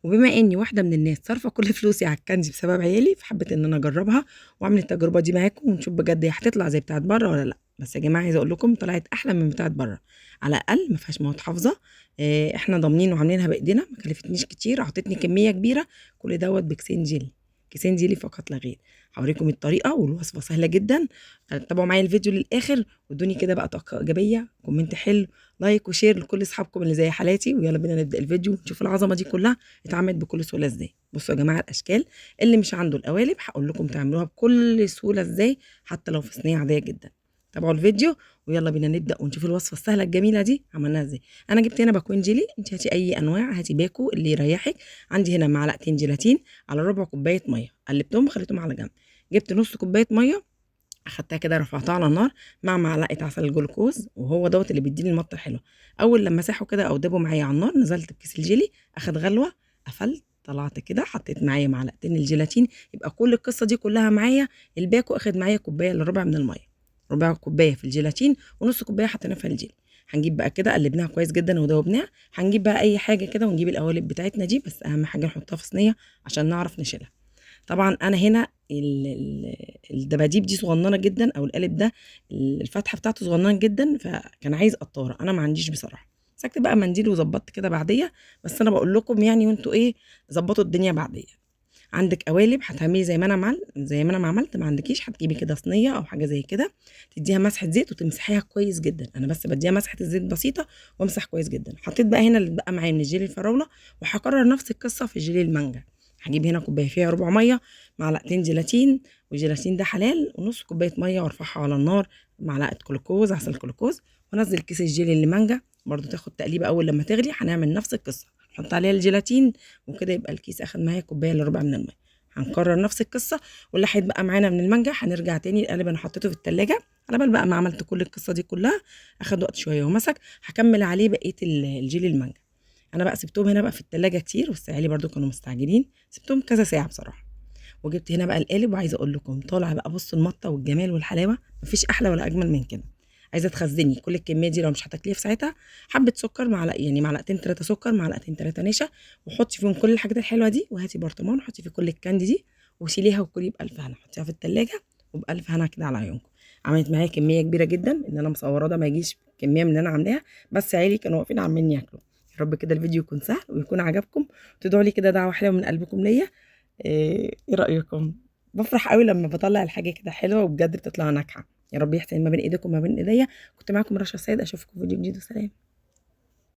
وبما اني واحده من الناس صارفه كل فلوسي على الكنز بسبب عيالي، فحبيت ان انا اجربها واعمل التجربه دي معاكم ونشوف بجد هي هتطلع زي بتاعت بره ولا لا. بس يا جماعه عايزه اقول لكم طلعت احلى من بتاعت بره، على الاقل ما فيهاش مواد حافظه. احنا ضامنين وعاملينها بايدينا، ما كلفتنيش كتير، اعطتني كميه كبيره. كل دوت بكسين جيلي، كيسين جيلي فقط لا غير. هوريكم الطريقه والوصفه سهله جدا. تابعوا معايا الفيديو للاخر وادوني كده بقى طاقه ايجابيه، كومنت حلو، لايك وشير لكل اصحابكم اللي زي حالاتي. ويلا بينا نبدا الفيديو ونشوف العظمه دي كلها اتعملت بكل سهوله ازاي. بصوا يا جماعه الاشكال، اللي مش عنده القوالب هقول لكم تعملوها بكل سهوله ازاي، حتى لو في صينيه عاديه جدا. تابعوا الفيديو ويلا بينا نبدا ونشوف الوصفه السهله الجميله دي عملناها ازاي. انا جبت هنا باكوين جيلي، انت هاتي اي انواع، هاتي باكو اللي يريحك. عندي هنا معلقتين جيلاتين على ربع كوبايه ميه، قلبتهم وخليتهم على جنب. جبت نص كوبايه ميه، اخدتها كده رفعتها على النار مع معلقه عسل الجلوكوز، وهو دوت اللي بيديني المطه الحلوه. اول لما ساحوا كده او دبوا معايا على النار، نزلت بكيس الجيلي، اخد غلوه، قفلت، طلعت كده، حطيت معايا معلقتين الجيلاتين. يبقى كل القصه دي كلها معايا. الباكو اخد معايا كوبايه الا ربع من الميه، ربع كوبايه في الجيلاتين ونص كوبايه حطينا فيها الجيلي. هنجيب بقى كده قلبناها كويس جدا ودوبناها. هنجيب بقى اي حاجه كده ونجيب القوالب بتاعتنا دي، بس اهم حاجه نحطها في صينيه عشان نعرف نشيلها. طبعا انا هنا الدباديب دي صغننه جدا، او القالب ده الفتحه بتاعته صغننه جدا، فكان عايز قطاره، انا ما عنديش بصراحه. مسكت بقى منديل وظبطت كده بعديه. بس انا بقول لكم يعني وانتوا ايه، ظبطوا الدنيا بعديه. عندك قوالب هتعملي زي ما انا زي ما انا ما عملت، ما عندكيش هتجيبي كده صينيه او حاجه زي كده، تديها مسحه زيت وتمسحيها كويس جدا. انا بس بديها مسحه الزيت بسيطه وامسح كويس جدا. حطيت بقى هنا اللي بقى معايا من الجيلي الفراوله، وهكرر نفس القصه في الجيلي المانجا. هجيب هنا كوبايه فيها ربع ميه، معلقتين جيلاتين، والجيلاتين ده حلال، ونص كوبايه ميه وارفعها على النار، معلقه جلوكوز، عسل جلوكوز، وانزل كيس الجيلي اللي مانجا برضو تاخد تقليبه. اول لما تغلي هنعمل نفس القصه، نحط عليها الجيلاتين، وكده يبقى الكيس اخد معايا كوبايه الا ربع من الميه. هنكرر نفس القصه، واللي هيتبقى معانا من المانجا هنرجع تاني. القالب انا حطيته في التلاجة على بال بقى ما عملت كل القصه دي كلها، اخد وقت شويه ومسك. هكمل عليه بقيه الجيلي المانجا. انا بقى سبتهم هنا بقى في التلاجة كتير، بس عيالي برضو كانوا مستعجلين، سبتهم كذا ساعه بصراحه. وجبت هنا بقى القالب، وعايزه اقول لكم طالع بقى، بصوا المطه والجمال والحلاوه، مفيش احلى ولا اجمل من كده. عايزه تخزني كل الكميه دي لو مش هتاكليها في ساعتها، حبه سكر، يعني معلقتين 3 سكر، معلقتين 3 نشا، وحطي فيهم كل الحاجات الحلوه دي، وهاتي برطمان وحطي فيه كل الكاندي دي، وشيليها وكلي بالف هنا. حطيها في التلاجة وبالف هنا كده على عيونكم. عملت معايا كميه كبيره جدا، ان انا مصوره ده ما يجيش كميه من اللي انا عاملاها، بس عيالي كانوا واقفين عمالين ياكلوا. يا رب كده الفيديو يكون سهل ويكون عجبكم، وتدعوا لي كده دعوه حلوه من قلبكم ليا. ايه رأيكم؟ بفرح قوي لما بطلع الحاجة كده حلوة وبجد بتطلع ناجحة. يا رب يحسن ما بين ايديكم وما بين ايديا. كنت معاكم رشا سيد، اشوفكم في فيديو جديد وسلام.